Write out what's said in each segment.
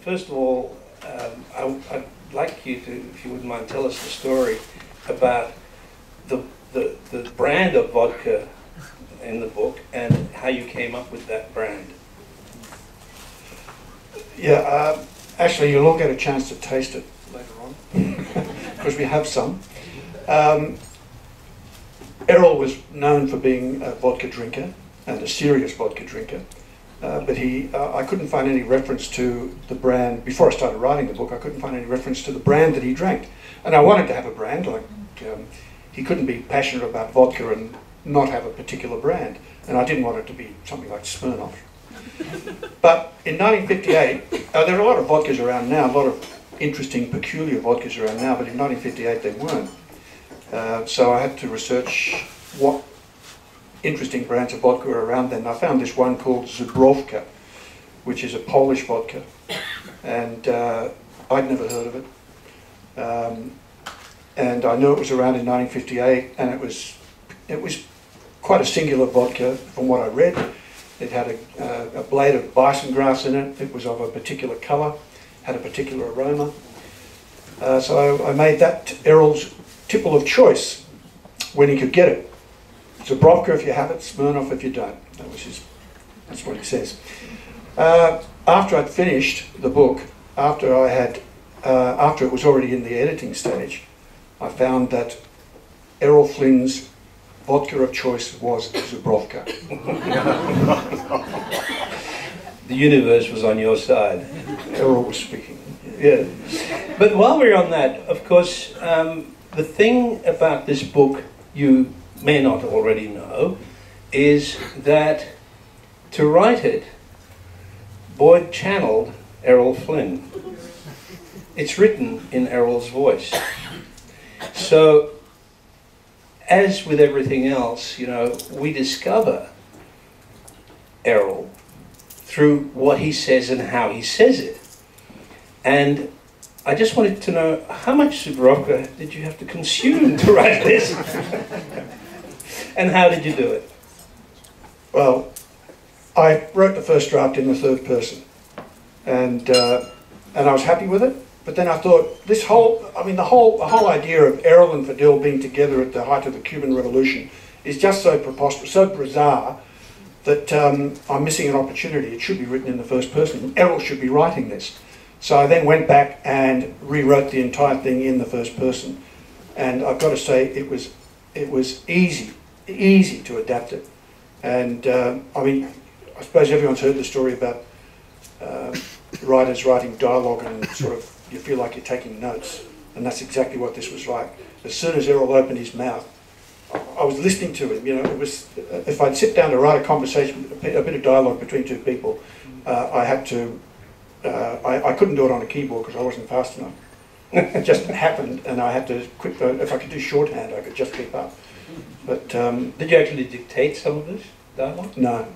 first of all, I'd like you to, if you wouldn't mind, tell us the story about the brand of vodka in the book and how you came up with that brand. Yeah, actually you'll all get a chance to taste it later on, because we have some. Errol was known for being a vodka drinker, and a serious vodka drinker, but I couldn't find any reference to the brand. Before I started writing the book, I couldn't find any reference to the brand that he drank. And I wanted to have a brand, like he couldn't be passionate about vodka and not have a particular brand. And I didn't want it to be something like Smirnoff. But in 1958, there are a lot of vodkas around now, a lot of interesting, peculiar vodkas around now, but in 1958 they weren't. So I had to research what interesting brands of vodka were around then. I found this one called Zubrowka, which is a Polish vodka, and I'd never heard of it. And I knew it was around in 1958, and it was quite a singular vodka from what I read. It had a blade of bison grass in it. It was of a particular colour, had a particular aroma. So I made that Errol's tipple of choice when he could get it. Zubrowka if you have it, Smirnoff if you don't. That's what he says. After I'd finished the book, after it was already in the editing stage, I found that Errol Flynn's vodka of choice was Zubrowka. The universe was on your side. Errol was speaking. Yeah. But while we're on that, of course, the thing about this book you may not already know is that to write it, Boyd channeled Errol Flynn. It's written in Errol's voice. So, as with everything else, you know, we discover Errol through what he says and how he says it. And I just wanted to know, how much Zubrowka did you have to consume to write this? And how did you do it? Well, I wrote the first draft in the third person, and I was happy with it. But then I thought, the whole idea of Errol and Fidel being together at the height of the Cuban Revolution is just so preposterous, so bizarre, that I'm missing an opportunity. It should be written in the first person. Errol should be writing this. So I then went back and rewrote the entire thing in the first person, and I've got to say it was easy to adapt it. And I mean, I suppose everyone's heard the story about writers writing dialogue and sort of you feel like you're taking notes, and that's exactly what this was like. As soon as Errol opened his mouth, I was listening to him. You know, it was if I'd sit down to write a conversation, a bit of dialogue between two people, I had to. I couldn't do it on a keyboard because I wasn't fast enough. It just happened, and I had to quit. If I could do shorthand, I could just keep up. But did you actually dictate some of this dialogue? No.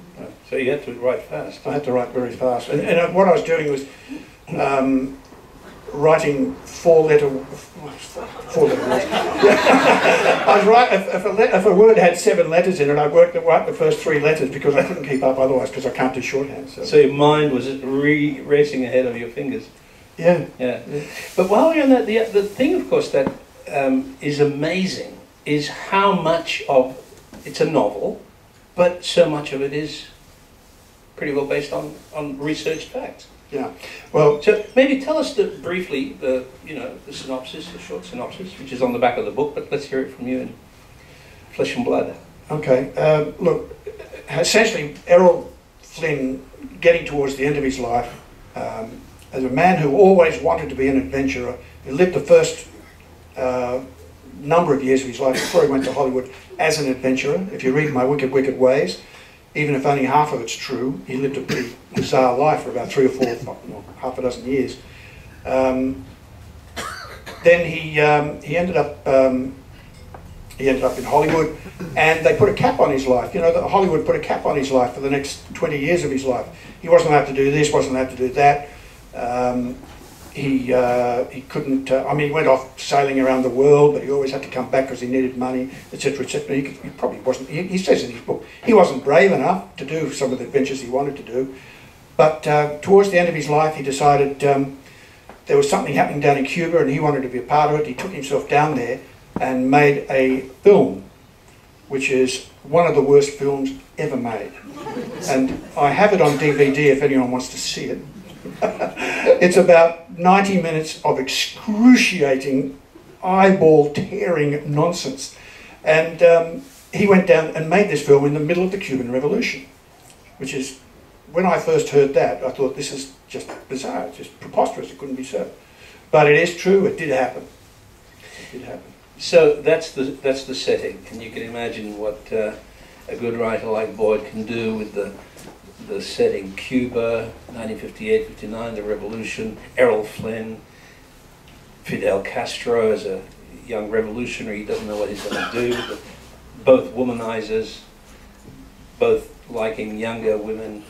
So you had to write fast. I had to write very fast, and what I was doing was writing four-letter words. I was if a word had 7 letters in it, I'd write the first 3 letters because I couldn't keep up otherwise because I can't do shorthand. So your mind was racing ahead of your fingers. Yeah. But while we're on that, the thing, of course, that is amazing is how much of it's a novel, but so much of it is pretty well based on researched facts. Yeah. Well, so maybe tell us briefly the synopsis, the short synopsis, which is on the back of the book. But let's hear it from you in flesh and blood. Okay. Look, essentially, Errol Flynn, getting towards the end of his life, as a man who always wanted to be an adventurer, he lived the first number of years of his life before he went to Hollywood as an adventurer. If you read My Wicked, Wicked Ways, even if only half of it's true, he lived a pretty bizarre life for about 3 or 4, half a dozen years. Then he ended up in Hollywood, and they put a cap on his life. You know, Hollywood put a cap on his life for the next 20 years of his life. He wasn't allowed to do this, wasn't allowed to do that. He couldn't. I mean, he went off sailing around the world, but he always had to come back because he needed money, etc., etc. He probably wasn't. He says in his book he wasn't brave enough to do some of the adventures he wanted to do. But towards the end of his life, he decided there was something happening down in Cuba and he wanted to be a part of it. He took himself down there and made a film, which is one of the worst films ever made. And I have it on DVD if anyone wants to see it. It's about 90 minutes of excruciating, eyeball-tearing nonsense. And he went down and made this film in the middle of the Cuban Revolution, which is, when I first heard that, I thought, this is just bizarre, it's just preposterous, it couldn't be so. But it is true, it did happen. It did happen. So that's the setting, and you can imagine what a good writer like Boyd can do with the setting: Cuba, 1958, 59, the revolution, Errol Flynn, Fidel Castro as a young revolutionary, he doesn't know what he's going to do, but both womanizers, both liking younger women.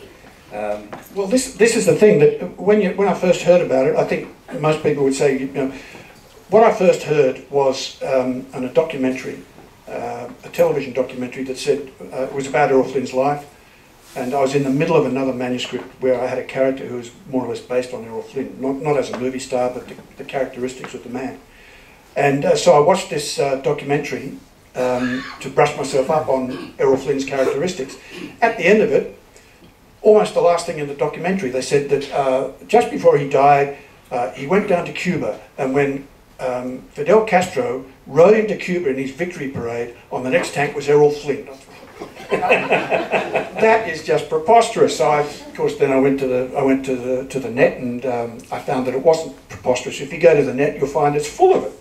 Well, this is the thing, that when I first heard about it, I think most people would say, you know, what I first heard was on a documentary, a television documentary that said it was about Errol Flynn's life, and I was in the middle of another manuscript where I had a character who was more or less based on Errol Flynn, not as a movie star, but the characteristics of the man. And so I watched this documentary to brush myself up on Errol Flynn's characteristics. At the end of it, almost the last thing in the documentary, they said that just before he died, he went down to Cuba, and when Fidel Castro rode into Cuba in his victory parade, on the next tank was Errol Flynn. That is just preposterous. So of course, then I went to the net, and I found that it wasn't preposterous. If you go to the net, you'll find it's full of it.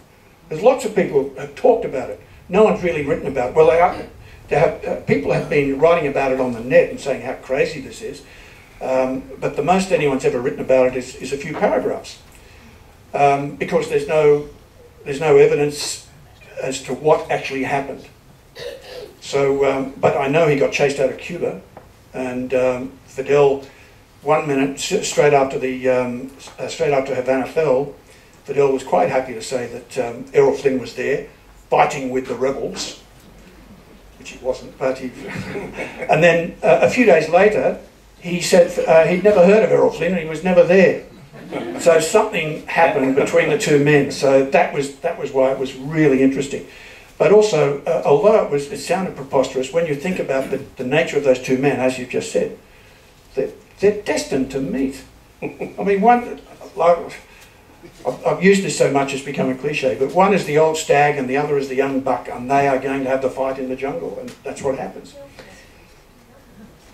There's lots of people who have talked about it. No one's really written about it. Well, people have been writing about it on the net and saying how crazy this is, but the most anyone's ever written about it is a few paragraphs, because there's no evidence as to what actually happened. So, but I know he got chased out of Cuba, and Fidel, 1 minute straight after Havana fell, Fidel was quite happy to say that Errol Flynn was there, fighting with the rebels, which he wasn't, but he... And then a few days later, he said he'd never heard of Errol Flynn and he was never there. So something happened between the two men, so that was why it was really interesting. But also, although it sounded preposterous, when you think about the nature of those two men, as you've just said, they're destined to meet. I mean, one... I've used this so much it's become a cliche, but one is the old stag and the other is the young buck, and they are going to have the fight in the jungle, and that's what happens.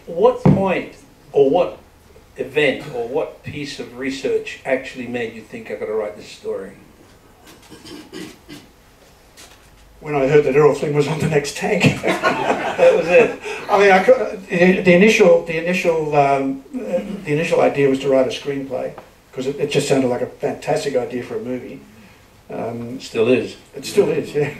What point, or what event, or what piece of research actually made you think I've got to write this story? When I heard that Errol Flynn was on the next tank. That was it. I mean, the initial idea was to write a screenplay, because it just sounded like a fantastic idea for a movie. Still is. It still is, yeah.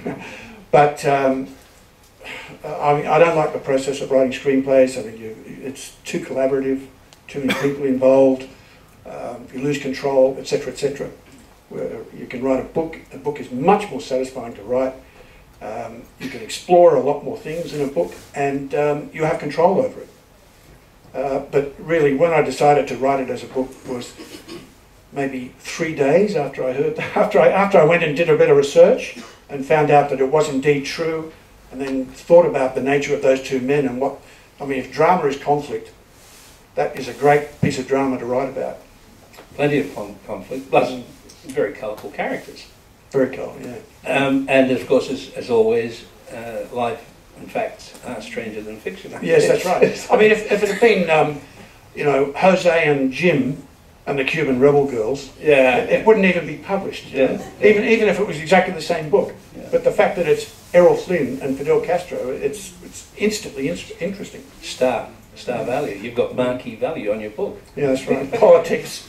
But I mean, I don't like the process of writing screenplays. I mean, it's too collaborative, too many people involved, you lose control, etc., etc. Where you can write a book is much more satisfying to write. You can explore a lot more things in a book, and you have control over it. But really, when I decided to write it as a book was maybe 3 days after I heard after I went and did a bit of research and found out that it was indeed true, and then thought about the nature of those two men and what I mean. If drama is conflict, that is a great piece of drama to write about. Plenty of conflict, plus very colourful characters. Very colourful, yeah. And of course, as always, life and facts are stranger than fiction. Yes, that's right. I mean, if it had been, you know, Jose and Jim and the Cuban Rebel Girls, yeah, it wouldn't even be published. Yeah. Even if it was exactly the same book. Yeah. But the fact that it's Errol Flynn and Fidel Castro, it's instantly interesting. Star value. You've got marquee value on your book. Yeah, that's right. Politics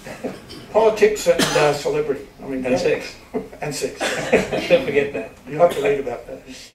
and celebrity. I mean, and sex. And sex. Don't forget that. You'll have to read about that.